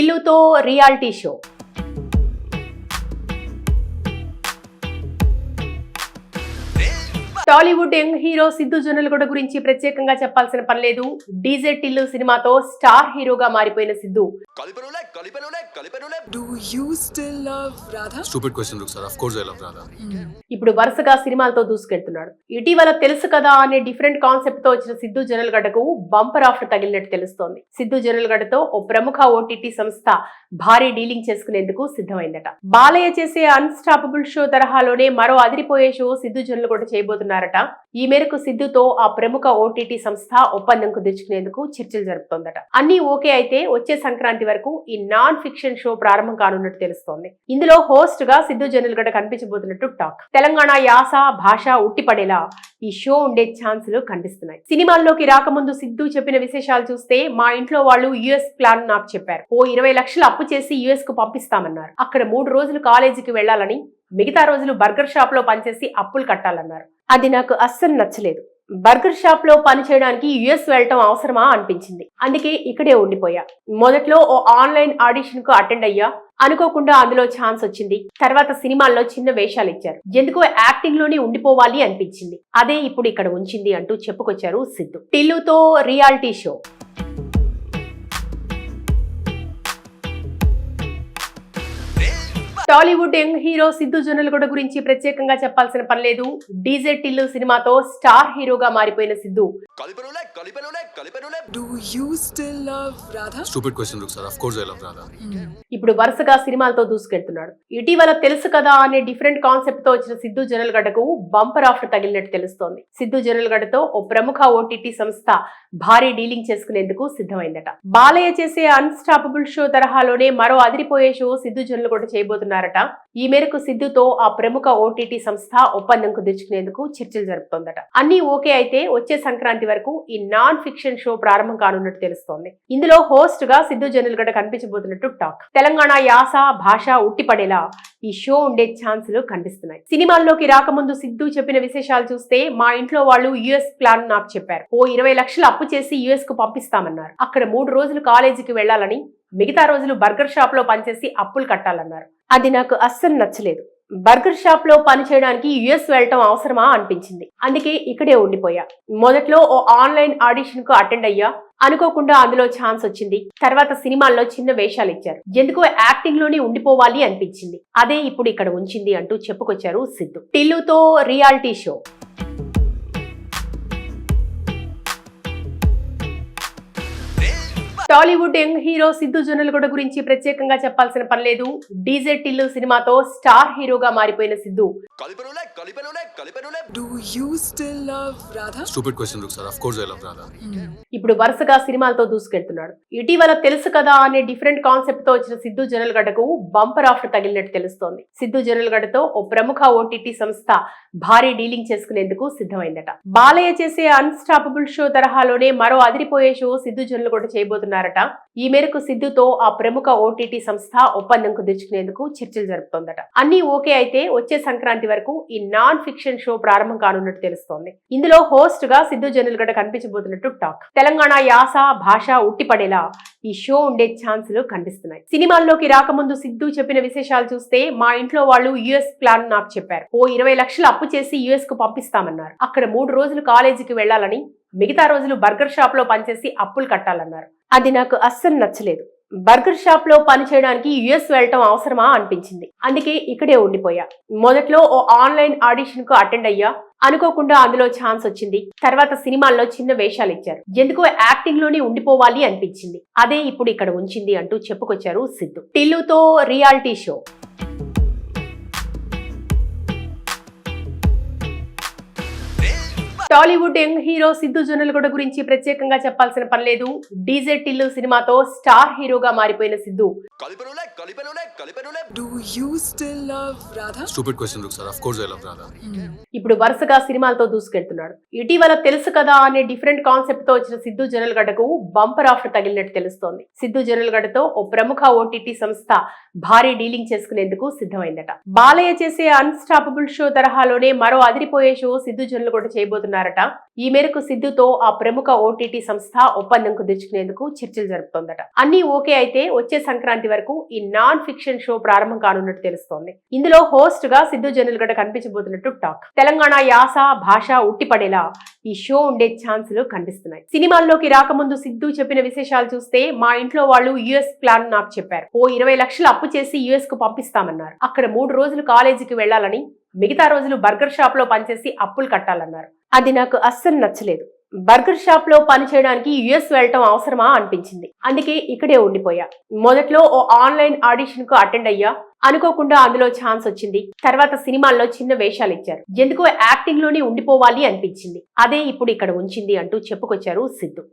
టిల్లుతో reality show. Tollywood young hero Siddhu Jonnalagadda గురించి ప్రత్యేకంగా చెప్పాల్సిన పని లేదు. డీజే టిల్లు సినిమాతో స్టార్ హీరోగా మారిపోయిన Siddhu Do you still love Radha? Stupid question, sir. Of course I love Radha. ఇప్పుడు వరుసగా సినిమాలతో దూసుకెళ్తున్నాడు. ఇటీవల తెలుసు కదా అనే డిఫరెంట్ కాన్సెప్ట్ తో వచ్చిన సిద్ధు జొన్నలగడ్డకు బంపర్ ఆఫర్ తగిలినట్టు తెలుస్తోంది. సిద్ధు జొన్నలగడ్డతో ఓ ప్రముఖ ఓటీటీ సంస్థ భారీ డీలింగ్ చేసుకునేందుకు సిద్ధమైందట. బాలయ్య చేసే అన్స్టాపబుల్ షో తరహాలోనే మరో అదిరిపోయే షో సిద్ధు జొన్నలగూడ చేయబోతున్నారట. ఈ మేరకు సిద్ధుతో ఆ ప్రముఖ ఓటీటీ సంస్థ ఒప్పందం కుదుర్చుకునేందుకు చర్చలు జరుపుతోందట. అన్ని ఓకే అయితే వచ్చే సంక్రాంతి వరకు ఈ నాన్ ఫిక్షన్ షో ప్రారంభం కానున్నట్టు తెలుస్తోంది. ఇందులో హోస్ట్ గా సిద్ధు జొన్నలగడ్డ కనిపించబోతున్నట్టు టాక్. తెలంగాణ యాస భాష ఉట్టిపడేలా ఈ షో ఉండే ఛాన్సులు కనిపిస్తున్నాయి. సినిమాల్లోకి రాకముందు సిద్ధు చెప్పిన విశేషాలు చూస్తే, మా ఇంట్లో వాళ్ళు యుఎస్ ప్లాన్ నాకు చెప్పారు. ఓ 20 లక్షలు అప్పు చేసి యుఎస్ కు పంపిస్తామన్నారు. అక్కడ 3 రోజులు కాలేజీకి వెళ్లాలని, మిగతా రోజులు బర్గర్ షాప్ లో పనిచేసి అప్పులు కట్టాలన్నారు. అది నాకు అస్సలు నచ్చలేదు. బర్గర్ షాప్ లో పని చేయడానికి యుఎస్ వెళ్ళటం అవసరమా అనిపించింది. అందుకే ఇక్కడే ఉండిపోయా. మొదట్లో ఓ ఆన్లైన్ ఆడిషన్ కు అటెండ్ అయ్యా. అనుకోకుండా అందులో ఛాన్స్ వచ్చింది. తర్వాత సినిమాల్లో చిన్న వేషాలు ఇచ్చారు. ఎందుకో యాక్టింగ్ లోనే ఉండిపోవాలి అనిపించింది. అదే ఇప్పుడు ఇక్కడ ఉంచింది అంటూ చెప్పుకొచ్చారు సిద్ధు. టిల్లుతో reality show. Tollywood young hero Siddhu Jonnalagadda గురించి ప్రత్యేకంగా చెప్పాల్సిన పని లేదు. డీజే టిల్లు సినిమాతో స్టార్ హీరోగా మారిపోయిన Siddhu Do you still love Radha? Stupid question, sir. Of course I love Radha. ఇప్పుడు వరుసగా సినిమాలతో దూసుకెళ్తున్నాడు. ఇటీవల తెలుసు కదా అనే డిఫరెంట్ కాన్సెప్ట్ తో వచ్చిన సిద్ధు జొన్నలగడ్డకు బంపర్ ఆఫర్ తగిలినట్టు తెలుస్తోంది. సిద్ధు జొన్నలగడ్డతో ఓ ప్రముఖ ఓటీటీ సంస్థ భారీ డీలింగ్ చేసుకునేందుకు సిద్ధమైందట. బాలయ్య చేసే అన్స్టాపబుల్ షో తరహాలోనే మరో అదిరిపోయే షో సిద్ధు జొన్నలగూడ చేయబోతున్నారట. ఈ మేరకు సిద్ధుతో ఆ ప్రముఖ ఓటీటీ సంస్థ ఒప్పందం కుదుర్చుకునేందుకు చర్చలు జరుపుతోందట. అన్ని ఓకే అయితే వచ్చే సంక్రాంతి వరకు ఈ నాన్ ఫిక్షన్ షో ప్రారంభం కానున్నట్టు తెలుస్తోంది. ఇందులో హోస్ట్ గా సిద్ధు జొన్నలగడ్డ కనిపించబోతున్నట్టు టాక్. తెలంగాణ యాస భాష ఉట్టిపడేలా ఈ షో ఉండే ఛాన్సులు కనిపిస్తున్నాయి. సినిమాల్లోకి రాకముందు సిద్ధు చెప్పిన విశేషాలు చూస్తే, మా ఇంట్లో వాళ్ళు యుఎస్ ప్లాన్ నాకు చెప్పారు. ఓ 20 లక్షలు అప్పు చేసి యుఎస్ కు పంపిస్తామన్నారు. అక్కడ 3 రోజులు కాలేజీకి వెళ్లాలని, మిగతా రోజులు బర్గర్ షాప్ లో పనిచేసి అప్పులు కట్టాలన్నారు. అది నాకు అస్సలు నచ్చలేదు. బర్గర్ షాప్ లో పని చేయడానికి యుఎస్ వెళ్ళటం అవసరమా అనిపించింది. అందుకే ఇక్కడే ఉండిపోయా. మొదట్లో ఓ ఆన్లైన్ ఆడిషన్ కు అటెండ్ అయ్యా. అనుకోకుండా అందులో ఛాన్స్ వచ్చింది. తర్వాత సినిమాల్లో చిన్న వేషాలు ఇచ్చారు. ఎందుకో యాక్టింగ్ లోనే ఉండిపోవాలి అనిపించింది. అదే ఇప్పుడు ఇక్కడ ఉంచింది అంటూ చెప్పుకొచ్చారు సిద్ధు. టిల్లుతో reality show. Tollywood young hero Siddhu Jonnalagadda గురించి ప్రత్యేకంగా చెప్పాల్సిన పని లేదు. డీజే టిల్లు సినిమాతో స్టార్ హీరోగా మారిపోయిన Siddhu Do you still love Radha? Stupid question, sir. Of course I love Radha. ఇప్పుడు వరుసగా సినిమాలతో దూసుకెళ్తున్నాడు. ఇటీవల తెలుసు కదా అనే డిఫరెంట్ కాన్సెప్ట్ తో వచ్చిన సిద్ధు జొన్నలగడ్డకు బంపర్ ఆఫర్ తగిలినట్టు తెలుస్తోంది. సిద్ధు జొన్నలగడ్డతో ఓ ప్రముఖ ఓటీటీ సంస్థ భారీ డీలింగ్ చేసుకునేందుకు సిద్ధమైందట. బాలయ్య చేసే అన్స్టాపబుల్ షో తరహాలోనే మరో అదిరిపోయే షో సిద్ధు జొన్నలగూడ చేయబోతున్నారట. ఈ మేరకు సిద్ధుతో ఆ ప్రముఖ ఓటీటీ సంస్థ ఒప్పందం కుదుర్చుకునేందుకు చర్చలు జరుపుతోందట. అన్ని ఓకే అయితే వచ్చే సంక్రాంతి వరకు ఈ నాన్ ఫిక్షన్ షో ప్రారంభం కానున్నట్టు తెలుస్తోంది. ఇందులో హోస్ట్ గా సిద్ధు జొన్నలగడ్డ కనిపించబోతున్నట్టు టాక్. తెలంగాణ యాస భాష ఉట్టిపడేలా ఈ షో ఉండే ఛాన్సులు కనిపిస్తున్నాయి. సినిమాల్లోకి రాకముందు సిద్ధు చెప్పిన విశేషాలు చూస్తే, మా ఇంట్లో వాళ్ళు యుఎస్ ప్లాన్ నాకు చెప్పారు. ఓ 20 లక్షలు అప్పు చేసి యుఎస్ కు పంపిస్తామన్నారు. అక్కడ 3 రోజులు కాలేజీకి వెళ్లాలని, మిగతా రోజులు బర్గర్ షాప్ లో పనిచేసి అప్పులు కట్టాలన్నారు. అది నాకు అస్సలు నచ్చలేదు. బర్గర్ షాప్ లో పని చేయడానికి యుఎస్ వెళ్ళటం అవసరమా అనిపించింది. అందుకే ఇక్కడే ఉండిపోయా. మొదట్లో ఓ ఆన్లైన్ ఆడిషన్ కు అటెండ్ అయ్యా. అనుకోకుండా అందులో ఛాన్స్ వచ్చింది. తర్వాత సినిమాల్లో చిన్న వేషాలు ఇచ్చారు. ఎందుకో యాక్టింగ్ లోనే ఉండిపోవాలి అనిపించింది. అదే ఇప్పుడు ఇక్కడ ఉంచింది అంటూ చెప్పుకొచ్చారు సిద్ధు. టిల్లుతో reality show. Tollywood young hero Siddhu Jonnalagadda గురించి ప్రత్యేకంగా చెప్పాల్సిన పని లేదు. డీజే టిల్లు సినిమాతో స్టార్ హీరోగా మారిపోయిన Siddhu Do you still love Radha? Stupid question, Rukh sir. Of course I love Radha. ఇప్పుడు వరుసగా సినిమాలతో దూసుకెళ్తున్నాడు. ఇటీవల తెలుసు కదా అనే డిఫరెంట్ కాన్సెప్ట్ తో వచ్చిన సిద్ధు జొన్నలగడ్డకు బంపర్ ఆఫర్ తగిలినట్టు తెలుస్తోంది. సిద్ధు జొన్నలగడ్డతో ఓ ప్రముఖ ఓటీటీ సంస్థ భారీ డీలింగ్ చేసుకునేందుకు సిద్ధమైందట. బాలయ్య చేసే అన్స్టాపబుల్ షో తరహాలోనే మరో అదిరిపోయే షో సిద్ధు జొన్నలగడ్డ చేయబోతున్నారట. ఈ మేరకు సిద్ధుతో ఆ ప్రముఖ ఓటీటీ సంస్థ ఒప్పందం కుదుర్చుకునేందుకు చర్చలు జరుపుతోందట. అన్ని ఓకే అయితే వచ్చే సంక్రాంతి వరకు ఈ నాన్ ఫిక్షన్ షో ప్రారంభం కానున్నట్టు తెలుస్తోంది. ఇందులో హోస్ట్ గా సిద్ధు జొన్నలగడ్డ కనిపించబోతున్నట్టు టాక్. తెలంగాణ యాస భాష ఉట్టిపడేలా ఈ షో ఉండే ఛాన్సులు కనిపిస్తున్నాయి. సినిమాల్లోకి రాకముందు సిద్ధు చెప్పిన విశేషాలు చూస్తే మా ఇంట్లో వాళ్ళు యుఎస్ ప్లాన్ నాకు చెప్పారు. ఓ 20 లక్షలు అప్పు చేసి యుఎస్ కు పంపిస్తామన్నారు. అక్కడ 3 రోజులు కాలేజీకి వెళ్లాలని, మిగతా రోజులు బర్గర్ షాప్ లో పనిచేసి అప్పులు కట్టాలన్నారు. అది నాకు అస్సలు నచ్చలేదు. బర్గర్ షాప్ లో పని చేయడానికి యుఎస్ వెళ్ళటం అవసరమా అనిపించింది. అందుకే ఇక్కడే ఉండిపోయా. మొదట్లో ఓ ఆన్లైన్ ఆడిషన్ కు అటెండ్ అయ్యా. అనుకోకుండా అందులో ఛాన్స్ వచ్చింది. తర్వాత సినిమాల్లో చిన్న వేషాలు ఇచ్చారు. ఎందుకో యాక్టింగ్ లోనే ఉండిపోవాలి అనిపించింది. అదే ఇప్పుడు ఇక్కడ ఉంచింది అంటూ చెప్పుకొచ్చారు సిద్ధు.